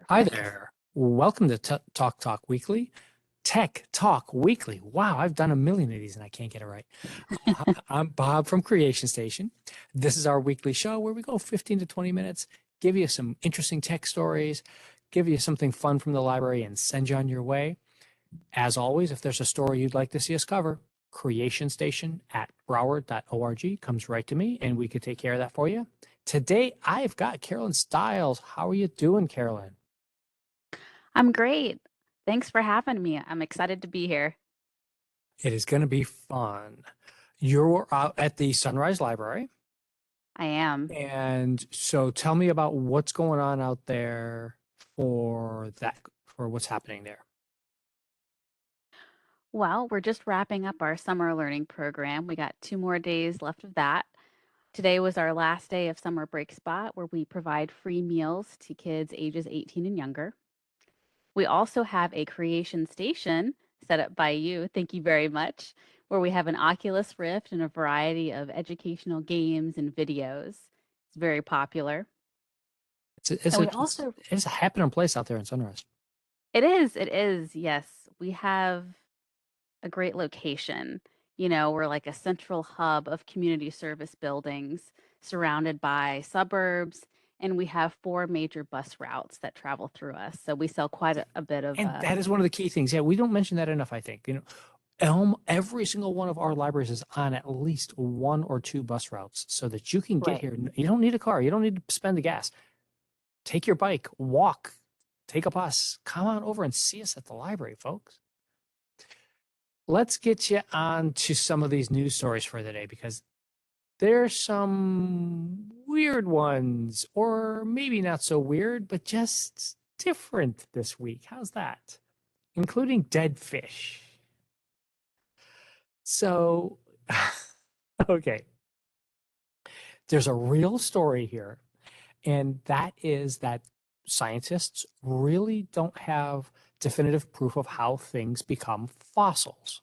Hi Perfect. there. Welcome to Talk Talk Weekly. Tech Talk Weekly. Wow, I've done a million of these and I can't get it right. I'm Bob from Creation Station. This is our weekly show where we go 15 to 20 minutes, give you some interesting tech stories, give you something fun from the library, and send you on your way. As always, if there's a story you'd like to see us cover, Creation Station at Broward.org comes right to me and we could take care of that for you. Today, I've got Carolyn Stiles. How are you doing, Carolyn? I'm great. Thanks for having me. I'm excited to be here. It is going to be fun. You're out at the Sunrise Library. I am. And so tell me about what's going on out there for that, for what's happening there. Well, we're just wrapping up our summer learning program. We got 2 more days left of that. Today was our last day of summer break spot where we provide free meals to kids ages 18 and younger. We also have a creation station set up by you. Thank you very much. Where we have an Oculus Rift and a variety of educational games and videos. It's very popular. It's And a, we it's, also it's a happening place out there in Sunrise. it is, yes. We have a great location. We're like a central hub of community service buildings surrounded by suburbs, and we have four major bus routes that travel through us. So we sell quite a bit of And that is one of the key things. Yeah, we don't mention that enough, I think. Every single one of our libraries is on at least one or two bus routes so that you can get right. here. You don't need a car. You don't need to spend the gas. Take your bike, walk, take a bus, come on over and see us at the library, folks. Let's get you on to some of these news stories for the day because there's some weird ones, or maybe not so weird, but just different this week. How's that? Including dead fish. So, okay, there's a real story here, and that is that scientists really don't have definitive proof of how things become fossils.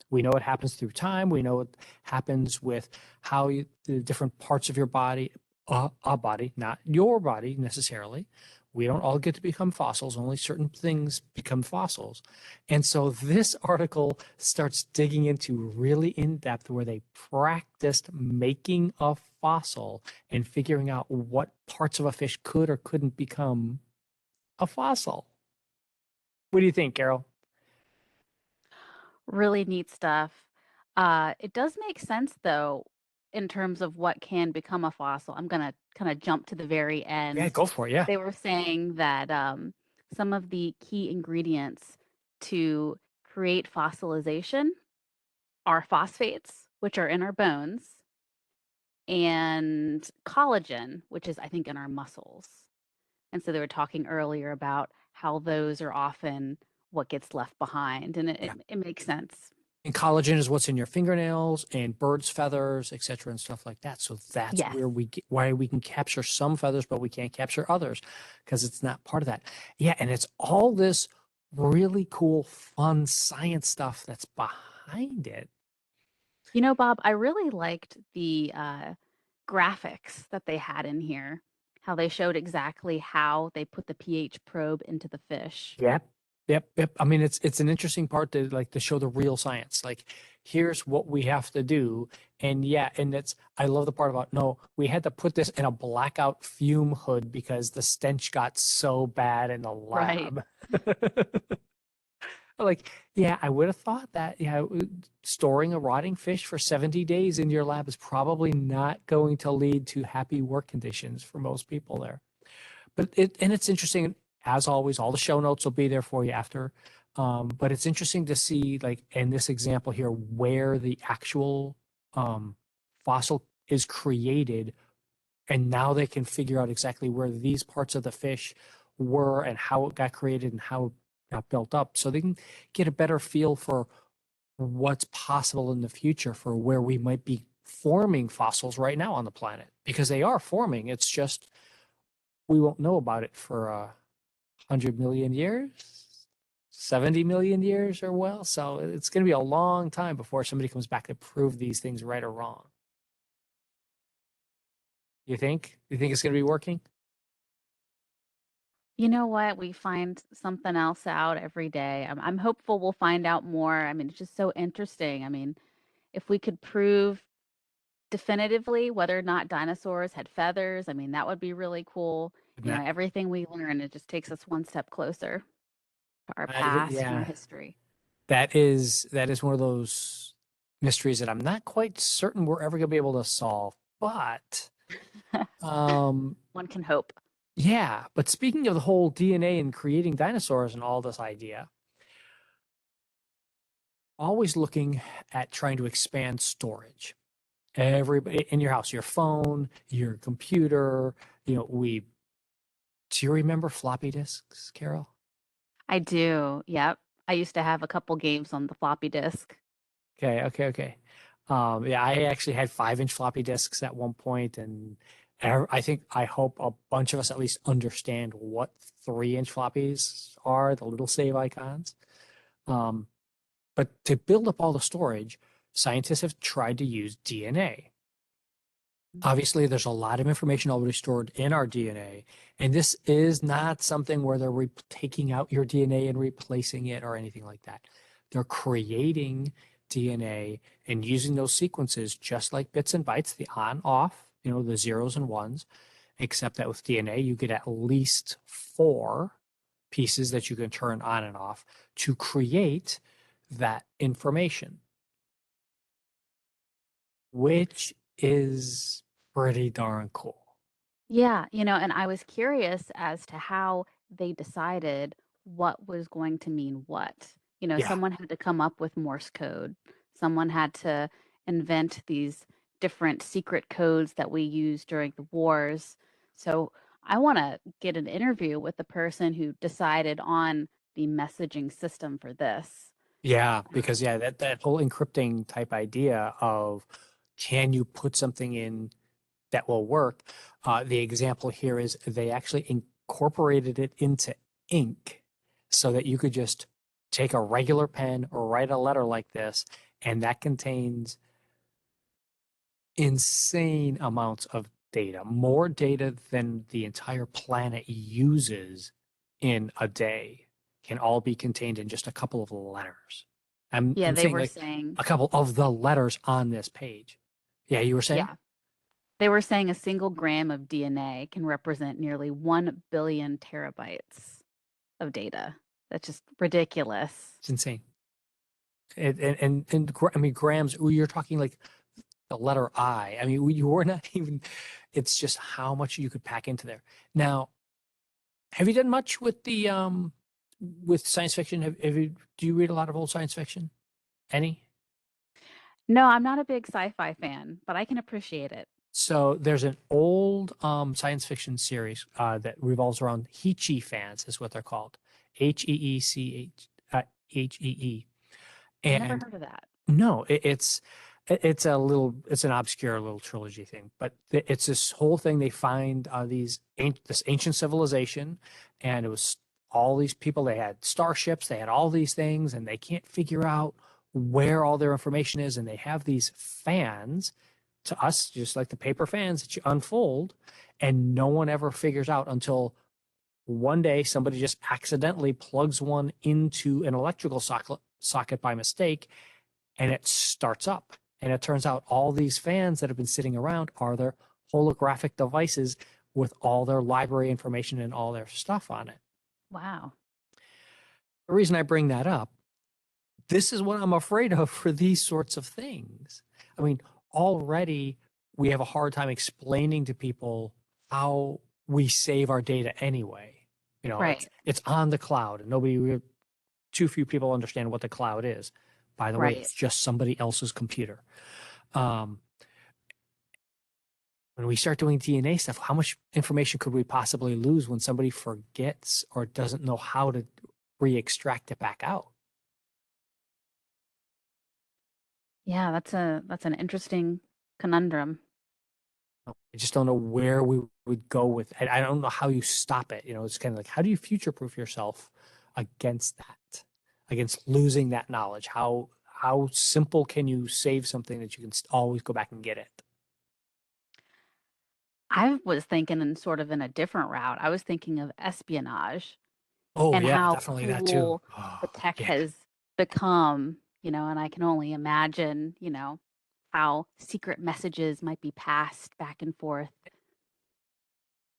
We know it happens through time. We know it happens with how the different parts of your body, a body, not your body necessarily. We don't all get to become fossils. Only certain things become fossils. And so this article starts digging into really in depth where they practiced making a fossil and figuring out what parts of a fish could or couldn't become a fossil. What do you think, Carol? Really neat stuff. It does make sense though, in terms of what can become a fossil. I'm gonna kind of jump to the very Yeah, end. go for it. Yeah. They were saying that some of the key ingredients to create fossilization are phosphates, which are in our bones, and collagen, which is, I think, in our muscles. And so they were talking earlier about how those are often what gets left behind, and it makes sense. And collagen is what's in your fingernails and birds' feathers, etc., and stuff like that. So that's Yes. where we get, why we can capture some feathers, but we can't capture others because it's not part of that. Yeah, and it's all this really cool, fun science stuff that's behind it. Bob, I really liked the graphics that they had in here, how they showed exactly how they put the pH probe into the fish. Yep. Yep. I mean, it's an interesting part to like to show the real science. Like, here's what we have to do. And yeah, and it's I love the part about no, we had to put this in a blackout fume hood because the stench got so bad in the Right. lab. Like, yeah, I would have thought that, yeah, storing a rotting fish for 70 days in your lab is probably not going to lead to happy work conditions for most people there. But it's interesting, as always, all the show notes will be there for you after. But it's interesting to see, like in this example here, where the actual um, fossil is created, and now they can figure out exactly where these parts of the fish were and how it got created and how it got built up, so they can get a better feel for what's possible in the future for where we might be forming fossils right now on the planet, because they are forming. It's just we won't know about it for 100 million years, 70 million years, or well. So it's going to be a long time before somebody comes back to prove these things right or wrong. You think? You think it's going to be working? You know what? We find something else out every day. I'm hopeful we'll find out more. I mean, it's just so interesting. I mean, if we could prove definitively whether or not dinosaurs had feathers, I mean, that would be really cool. And You know, that, everything we learn, it just takes us one step closer to our past and our yeah, history. that is one of those mysteries that I'm not quite certain we're ever going to be able to solve. But um, One can hope. yeah. But speaking of the whole DNA and creating dinosaurs and all this idea, always looking at trying to expand storage. Everybody in your house, your phone, your computer, we do you remember floppy disks, Carol? I do. Yep. I used to have a couple games on the floppy disk. Okay, okay, okay. Yeah, I actually had 5-inch floppy disks at one point, and I hope a bunch of us at least understand what 3-inch floppies are, the little save icons. Um, but to build up all the storage, scientists have tried to use DNA. Obviously, there's a lot of information already stored in our DNA, and this is not something where they're taking out your DNA and replacing it or anything like that. They're creating DNA and using those sequences just like bits and bytes, the on, off, the zeros and ones, except that with DNA, you get at least 4 pieces that you can turn on and off to create that information, which is pretty darn cool. Yeah, and I was curious as to how they decided what was going to mean what. Yeah. Someone had to come up with Morse code. Someone had to invent these different secret codes that we used during the wars. So I want to get an interview with the person who decided on the messaging system for this. Yeah, because Um, yeah, that whole encrypting type idea of can you put something in that will work? The example here is they actually incorporated it into ink so that you could just take a regular pen or write a letter like this, and that contains insane amounts of data, more data than the entire planet uses in a day, can all be contained in just a couple of letters. yeah, I'm they saying were like saying, a couple of the letters on this page. Yeah, you were saying? yeah, they were saying a single gram of DNA can represent nearly 1 billion terabytes of data. That's just ridiculous. It's insane. I mean, grams, you're talking like the letter I. I mean, you were not even, it's just how much you could pack into there. Now, have you done much with the with science fiction? Do you read a lot of old science fiction? Any? No, I'm not a big sci-fi fan, but I can appreciate it. So there's an old science fiction series that revolves around Heechee fans, is what they're called. Heechee. I've never And heard of that. no, it's an obscure little trilogy thing, but it's this whole thing. They find this ancient civilization, and it was all these people. They had starships, they had all these things, and they can't figure out where all their information is. And they have these fans to us, just like the paper fans that you unfold, and no one ever figures out until one day somebody just accidentally plugs one into an electrical socket by mistake, and it starts up. And it turns out all these fans that have been sitting around are their holographic devices with all their library information and all their stuff on it. Wow. The reason I bring that up, this is what I'm afraid of for these sorts of things. I mean, already we have a hard time explaining to people how we save our data anyway. Right. It's on the cloud, and too few people understand what the cloud is. By the way, Right. it's just somebody else's computer. Um, when we start doing DNA stuff, how much information could we possibly lose when somebody forgets or doesn't know how to re-extract it back out? Yeah, that's an interesting conundrum. I just don't know where we would go with it. I don't know how you stop it. It's kind of like, how do you future-proof yourself against that, against losing that knowledge? How simple can you save something that you can always go back and get it? I was thinking in sort of in a different route. I was thinking of espionage Oh and yeah, how definitely that too. cool Oh, the tech yeah, has become, and I can only imagine, how secret messages might be passed back and forth.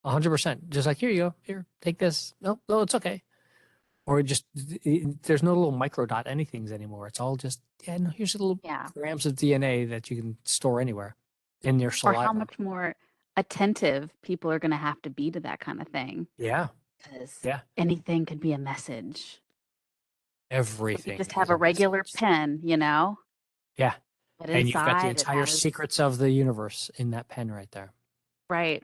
100%. Just like, here you go. Here, take this. No, no, it's okay. Or just there's no little microdot anythings anymore. It's all just, yeah, no, here's a little Yeah. grams of DNA that you can store anywhere in your Or how saliva. much more attentive people are going to have to be to that kind of thing Yeah, because yeah. anything could be a message. We could Everything just have is a a regular message. pen, Yeah. but And you've got the inside it entire has, secrets of the universe in that pen right there. right.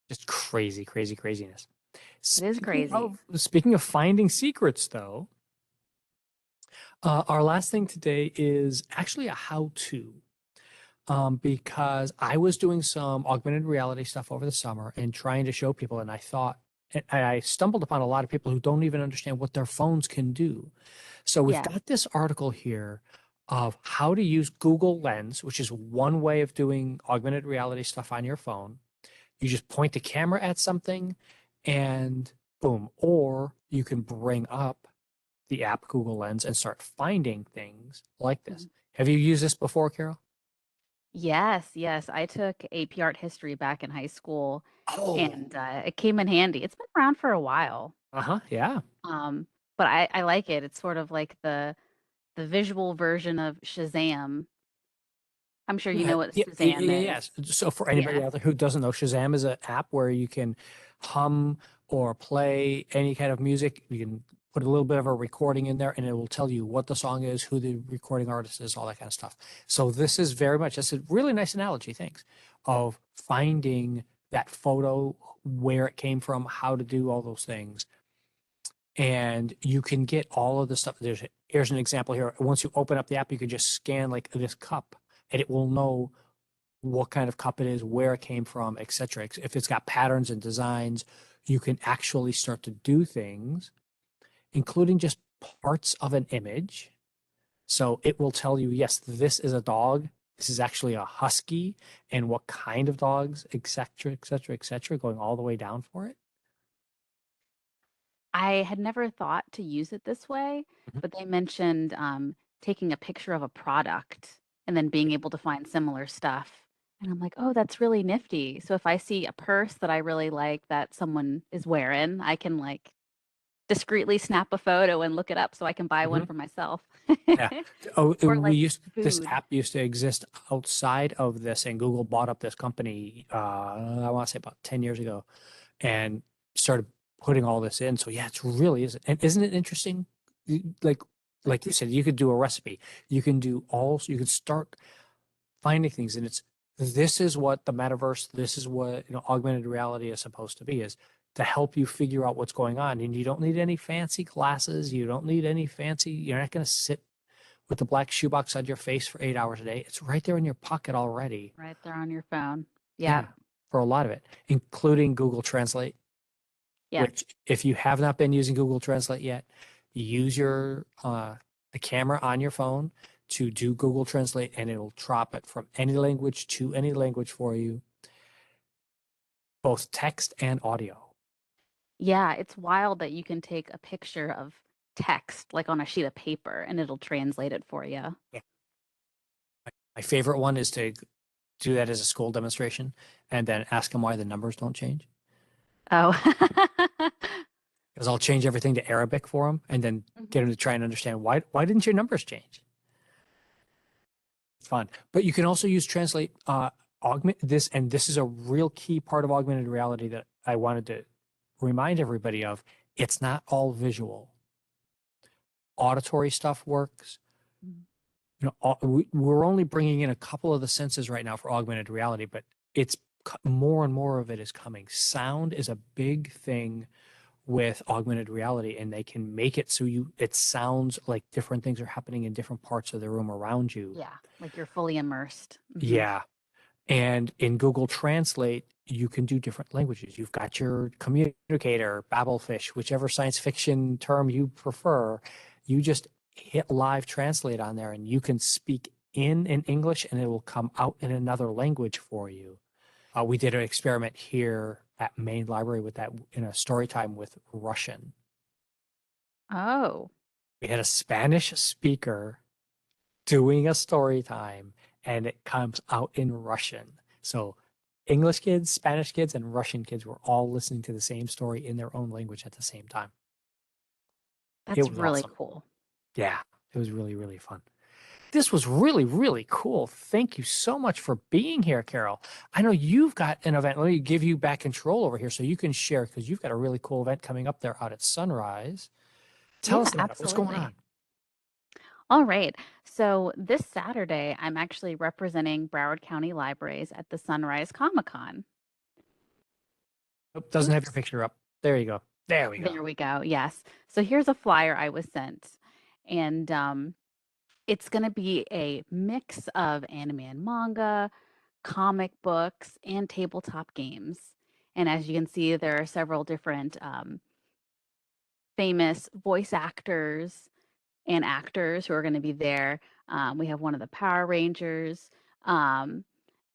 Just crazy, crazy, craziness. It is crazy. Speaking of finding secrets, though, our last thing today is actually a how-to. Because I was doing some augmented reality stuff over the summer and trying to show people, and I thought, and I stumbled upon a lot of people who don't even understand what their phones can do. So we've Yeah. got this article here of how to use Google Lens, which is one way of doing augmented reality stuff on your phone. You just point the camera at something and boom, or you can bring up the app Google Lens and start finding things like this. Mhm. Have you used this before, Carol? Yes, yes. I took AP art history back in high school Oh, and it came in handy. It's been around for a while. uh-huh, yeah. Um, but I like it. It's sort of like the visual version of Shazam. I'm sure you know what Yeah, yeah, Shazam yeah, is. yes. So for anybody Yeah, out there who doesn't know, Shazam is an app where you can hum or play any kind of music. You can put a little bit of a recording in there and it will tell you what the song is, who the recording artist is, all that kind of stuff. So this is very much, that's a really nice analogy, thanks, of finding that photo, where it came from, how to do all those things. And you can get all of the stuff. Here's an example here. Once you open up the app, you can just scan like this cup and it will know what kind of cup it is, where it came from, etc. If it's got patterns and designs, you can actually start to do things, including just parts of an image. So it will tell you, yes, this is a dog. This is actually a husky, and what kind of dogs, etc., etc., etc., going all the way down for it. I had never thought to use it this way, Mhm. but they mentioned taking a picture of a product and then being able to find similar stuff. And I'm like, oh, that's really nifty. So if I see a purse that I really like that someone is wearing, I can like discreetly snap a photo and look it up so I can buy one Mhm. for myself. Yeah. Oh, Or like this food. app used to exist outside of this, and Google bought up this company, I want to say about 10 years ago, and started putting all this in. So yeah, it's really is. And isn't it interesting? Like like you said, you could do a recipe. You can do all, you can start finding things, and it's this is what the metaverse, this is what, augmented reality is supposed to be, is to help you figure out what's going on. And you don't need any fancy glasses. You don't need any fancy, you're not going to sit with the black shoebox on your face for 8 hours a day. It's right there in your pocket already. Right there on your phone. Yeah. Yeah, for a lot of it, including Google Translate, Yeah. which if you have not been using Google Translate yet, use your the camera on your phone to do Google Translate and it'll drop it from any language to any language for you, both text and audio. Yeah. It's wild that you can take a picture of text like on a sheet of paper and it'll translate it for you. Yeah. My favorite one is to do that as a school demonstration and then ask them why the numbers don't change. Oh. Because I'll change everything to Arabic for them and then get Mhm. them to try and understand why didn't your numbers change? It's fun. But you can also use Translate, augment this, and this is a real key part of augmented reality that I wanted to remind everybody of. It's not all visual. Auditory stuff works. Mhm. We're only bringing in a couple of the senses right now for augmented reality, but it's more and more of it is coming. Sound is a big thing with augmented reality, and they can make it so it sounds like different things are happening in different parts of the room around you. Yeah. Like you're fully immersed. Yeah. And in Google Translate, you can do different languages. You've got your communicator, Babelfish, whichever science fiction term you prefer. You just hit live translate on there and you can speak in English and it will come out in another language for you. We did an experiment here at Maine Library with that in a story time with Russian. Oh, We had a Spanish speaker doing a story time, and it comes out in Russian. So English kids, Spanish kids, and Russian kids were all listening to the same story in their own language at the same time. It that's was really awesome. cool. Yeah, it was really, really fun. This was really, really cool. Thank you so much for being here, Carol. I know you've got an event. Let me give you back control over here so you can share because you've got a really cool event coming up there out at Sunrise. Tell Yeah, us about it. What's going absolutely. on? All right. So this Saturday, I'm actually representing Broward County Libraries at the Sunrise Comic Con. Oh, doesn't have your Oops. picture up. There you go. There we go. There we go. Yes. So here's a flyer I was sent. And it's going to be a mix of anime and manga, comic books, and tabletop games. And as you can see, there are several different famous voice actors and actors who are going to be there. We have one of the Power Rangers, um,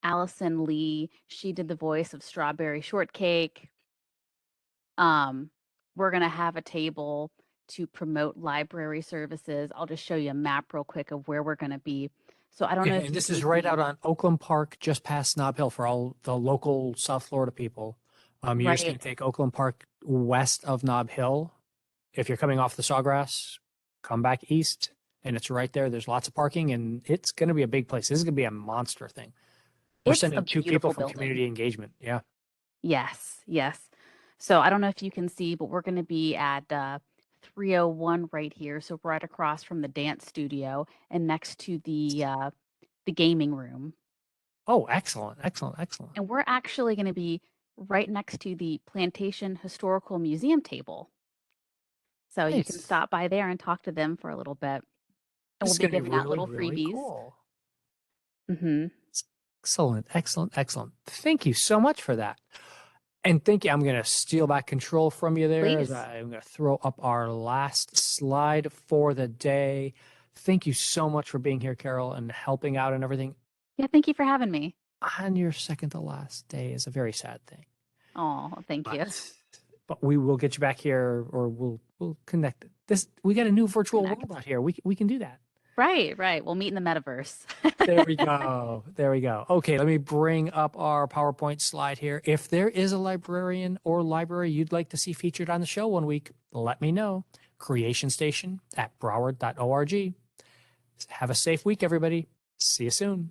Allison Lee. She did the voice of Strawberry Shortcake. Um, we're going to have a table to promote library services. I'll just show you a map real quick of where we're going to be. So I don't know Okay, if and you this can is right see out on Oakland Park, just past Nob Hill for all the local South Florida people. You're just going right. to take Oakland Park west of Nob Hill. If you're coming off the Sawgrass, come back east, and it's right there. There's lots of parking, and it's going to be a big place. This is going to be a monster thing. We're It's a sending two people beautiful from building. community engagement. Yeah. Yes, yes. So I don't know if you can see, but we're going to be at 301 right here. So right across from the dance studio and next to the gaming room. Oh, excellent, excellent, excellent. And we're actually going to be right next to the Plantation Historical Museum table. So you can Nice. stop by there and talk to them for a little bit. And This we'll is be going to be giving out really, little really freebies. cool. Hmm. Excellent, excellent, excellent. Thank you so much for that. And thank you. I'm going to steal back control from you there as Please. I'm going to throw up our last slide for the day. Thank you so much for being here, Carol, and helping out and everything. Yeah, thank you for having me. On your second to last day is a very sad thing, Oh, thank you. but we will get you back here, or we'll connect. This we got a new virtual world Connect. out here. We can do that. Right, right. We'll meet in the metaverse. There we go. There we go. Okay, let me bring up our PowerPoint slide here. If there is a librarian or library you'd like to see featured on the show one week, let me know. CreationStation at broward.org. Have a safe week, everybody. See you soon.